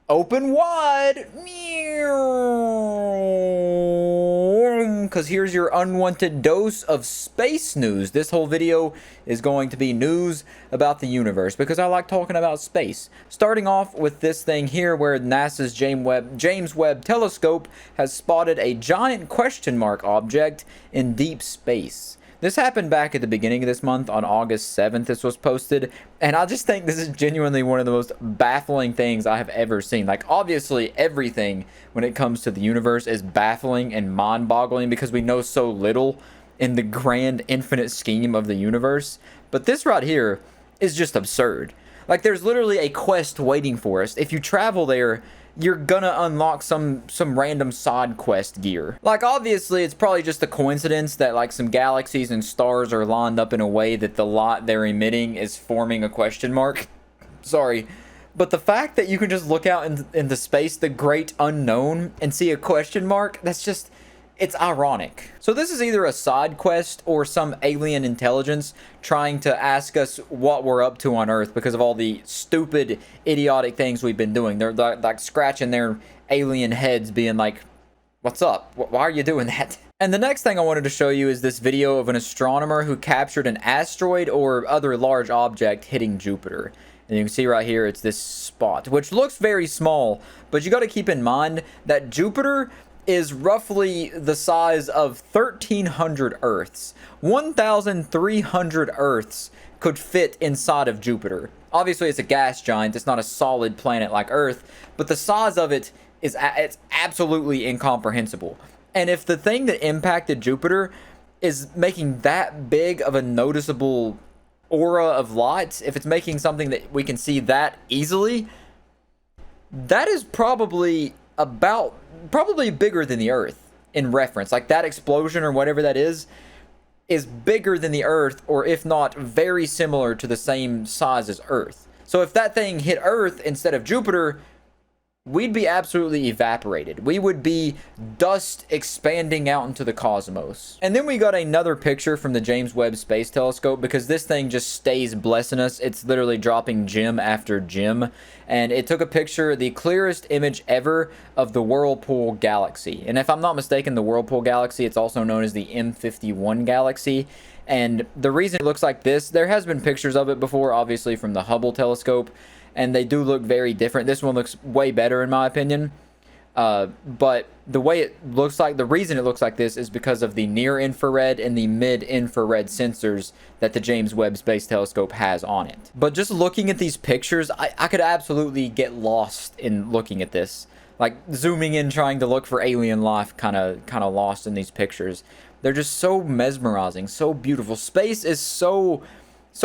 Open wide, because here's your unwanted dose of space news. This whole video is going to be news about the universe because I like talking about space. Starting off with this thing here where NASA's James Webb Telescope has spotted a giant question mark object in deep space. This happened back at the beginning of this month on August 7th. This was posted, and I just think this is genuinely one of the most baffling things I have ever seen. Like, obviously, everything when it comes to the universe is baffling and mind-boggling because we know so little in the grand infinite scheme of the universe. But this right here is just absurd. Like, there's literally a quest waiting for us. If you travel there, you're gonna unlock some random side quest gear. Like, obviously, it's probably just a coincidence that, like, some galaxies and stars are lined up in a way that the light they're emitting is forming a question mark. Sorry. But the fact that you can just look out into space, the great unknown, and see a question mark, that's just... it's ironic. So this is either a side quest or some alien intelligence trying to ask us what we're up to on Earth because of all the stupid, idiotic things we've been doing. They're like scratching their alien heads being like, what's up? Why are you doing that? And the next thing I wanted to show you is this video of an astronomer who captured an asteroid or other large object hitting Jupiter. And you can see right here, it's this spot, which looks very small, but you got to keep in mind that Jupiter is roughly the size of 1,300 Earths. 1,300 Earths could fit inside of Jupiter. Obviously, it's a gas giant. It's not a solid planet like Earth, but the size of it is it's absolutely incomprehensible. And if the thing that impacted Jupiter is making that big of a noticeable aura of light, if it's making something that we can see that easily, that is probably bigger than the Earth in reference. Like, that explosion or whatever that is bigger than the Earth, or if not very similar to the same size as Earth. So if that thing hit Earth instead of Jupiter, we'd be absolutely evaporated. We would be dust expanding out into the cosmos. And then we got another picture from the James Webb Space Telescope because this thing just stays blessing us. It's literally dropping gem after gem. And it took a picture, the clearest image ever of the Whirlpool Galaxy. And if I'm not mistaken, the Whirlpool Galaxy, it's also known as the M51 Galaxy. And the reason it looks like this, there has been pictures of it before, obviously from the Hubble telescope, and they do look very different. This one looks way better in my opinion. But the way it looks like, the reason it looks like this is because of the near infrared and the mid infrared sensors that the James Webb Space Telescope has on it. But just looking at these pictures, I could absolutely get lost in looking at this. Like, zooming in, trying to look for alien life, kind of lost in these pictures. They're just so mesmerizing, so beautiful. Space is so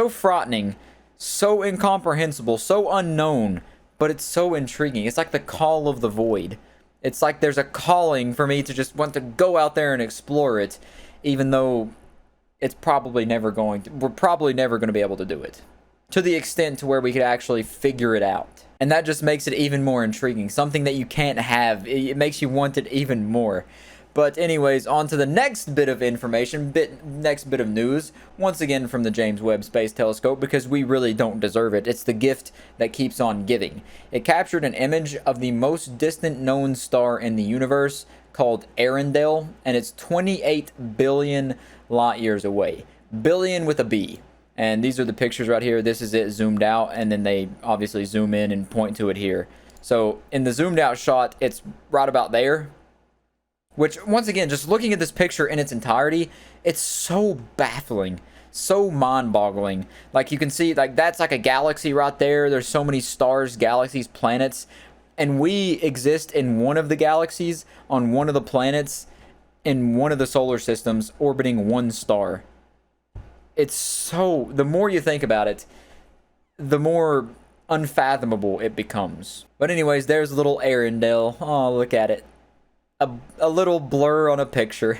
frightening, so incomprehensible, so unknown, but it's so intriguing. It's like the call of the void. It's like there's a calling for me to just want to go out there and explore it, even though it's probably never going to, we're probably never going to be able to do it to the extent to where we could actually figure it out. And that just makes it even more intriguing. Something that you can't have. It makes you want it even more. But anyways, on to the next bit of information, next bit of news, once again from the James Webb Space Telescope, because we really don't deserve it. It's the gift that keeps on giving. It captured an image of the most distant known star in the universe called Earendel, and it's 28 billion light years away. Billion with a B. And these are the pictures right here. This is it zoomed out, and then they obviously zoom in and point to it here. So in the zoomed out shot, it's right about there. Which, once again, just looking at this picture in its entirety, it's so baffling, so mind-boggling. Like, you can see, like, that's like a galaxy right there. There's so many stars, galaxies, planets, and we exist in one of the galaxies, on one of the planets, in one of the solar systems, orbiting one star. It's so... the more you think about it, the more unfathomable it becomes. But anyways, there's little Earendel. Oh, look at it. A little blur on a picture.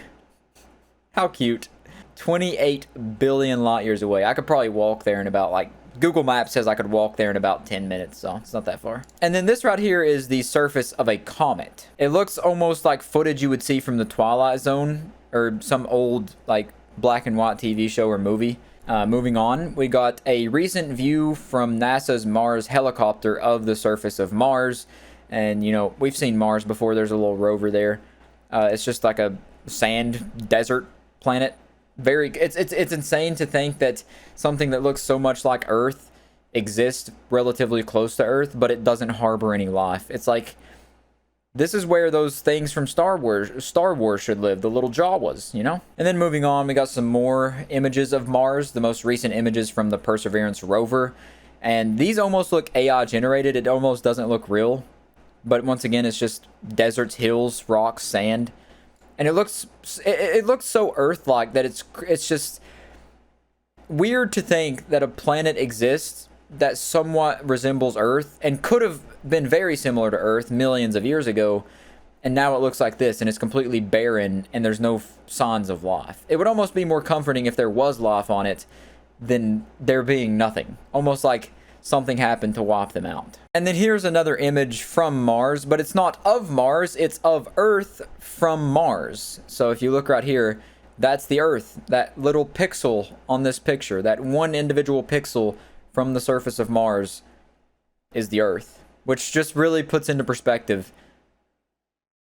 How cute. 28 billion light years away. I could probably walk there in about, like, Google Maps says I could walk there in about 10 minutes, so it's not that far. And then this right here is the surface of a comet. It looks almost like footage you would see from the Twilight Zone or some old, like, black and white TV show or movie. Moving on, we got a recent view from NASA's Mars helicopter of the surface of Mars. And, you know, we've seen Mars before. There's a little rover there. It's just like a sand desert planet. It's insane to think that something that looks so much like Earth exists relatively close to Earth, but it doesn't harbor any life. It's like, this is where those things from Star Wars should live, the little Jawas, you know? And then moving on, we got some more images of Mars, the most recent images from the Perseverance rover. And these almost look AI generated. It almost doesn't look real. But once again, it's just deserts, hills, rocks, sand. And it looks so Earth-like that it's just weird to think that a planet exists that somewhat resembles Earth and could have been very similar to Earth millions of years ago, and now it looks like this, and it's completely barren, and there's no signs of life. It would almost be more comforting if there was life on it than there being nothing. Almost like something happened to wipe them out. And then here's another image from Mars, but it's not of Mars, it's of Earth from Mars. So if you look right here, that's the Earth, that little pixel on this picture, that one individual pixel from the surface of Mars is the Earth, which just really puts into perspective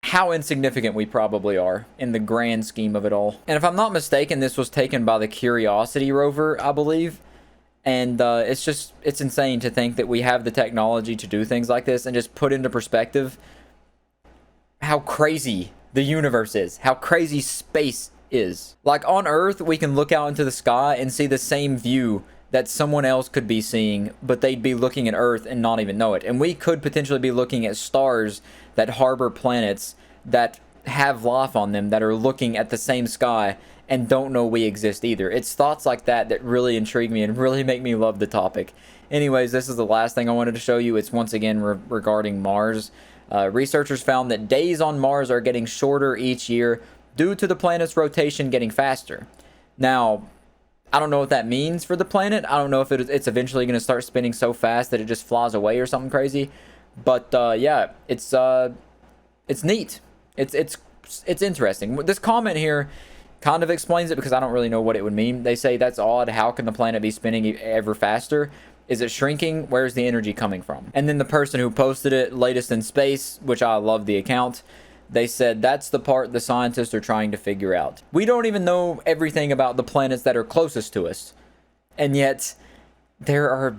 how insignificant we probably are in the grand scheme of it all. And if I'm not mistaken, this was taken by the Curiosity rover, I believe. And it's insane to think that we have the technology to do things like this and just put into perspective how crazy the universe is, how crazy space is. Like on Earth, we can look out into the sky and see the same view that someone else could be seeing, but they'd be looking at Earth and not even know it. And we could potentially be looking at stars that harbor planets that have life on them that are looking at the same sky and don't know we exist either. It's thoughts like that that really intrigue me and really make me love the topic. Anyways, this is the last thing I wanted to show you. It's once again regarding Mars. Researchers found that days on Mars are getting shorter each year due to the planet's rotation getting faster. Now, I don't know what that means for the planet. I don't know if it's eventually going to start spinning so fast that it just flies away or something crazy. But yeah, it's neat. It's interesting. This comment here kind of explains it because I don't really know what it would mean. They say that's odd. How can the planet be spinning ever faster? Is it shrinking? Where's the energy coming from? And then the person who posted it, Latest in Space, which I love the account, they said that's the part the scientists are trying to figure out. We don't even know everything about the planets that are closest to us. And yet, there are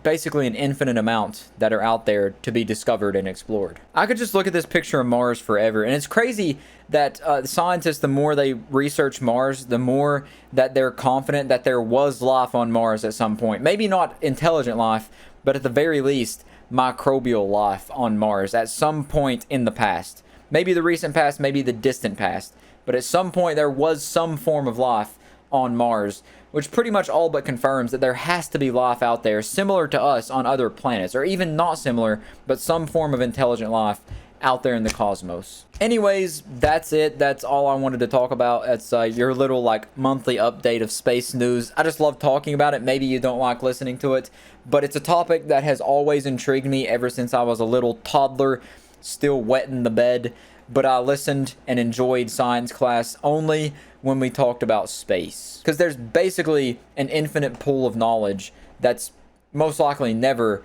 basically an infinite amount that are out there to be discovered and explored. I could just look at this picture of Mars forever. And it's crazy that the scientists, the more they research Mars, the more that they're confident that there was life on Mars at some point. Maybe not intelligent life, but at the very least, microbial life on Mars at some point in the past. Maybe the recent past, maybe the distant past. But at some point, there was some form of life on Mars, which pretty much all but confirms that there has to be life out there similar to us on other planets, or even not similar, but some form of intelligent life out there in the cosmos. Anyways, that's it. That's all I wanted to talk about. That's your little like monthly update of space news. I just love talking about it. Maybe you don't like listening to it, but it's a topic that has always intrigued me ever since I was a little toddler, still wet in the bed. But I listened and enjoyed science class only when we talked about space. Because there's basically an infinite pool of knowledge that's most likely never,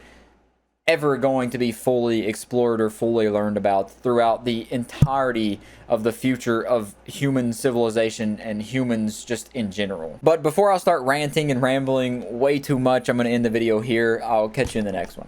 ever going to be fully explored or fully learned about throughout the entirety of the future of human civilization and humans just in general. But before I start ranting and rambling way too much, I'm going to end the video here. I'll catch you in the next one.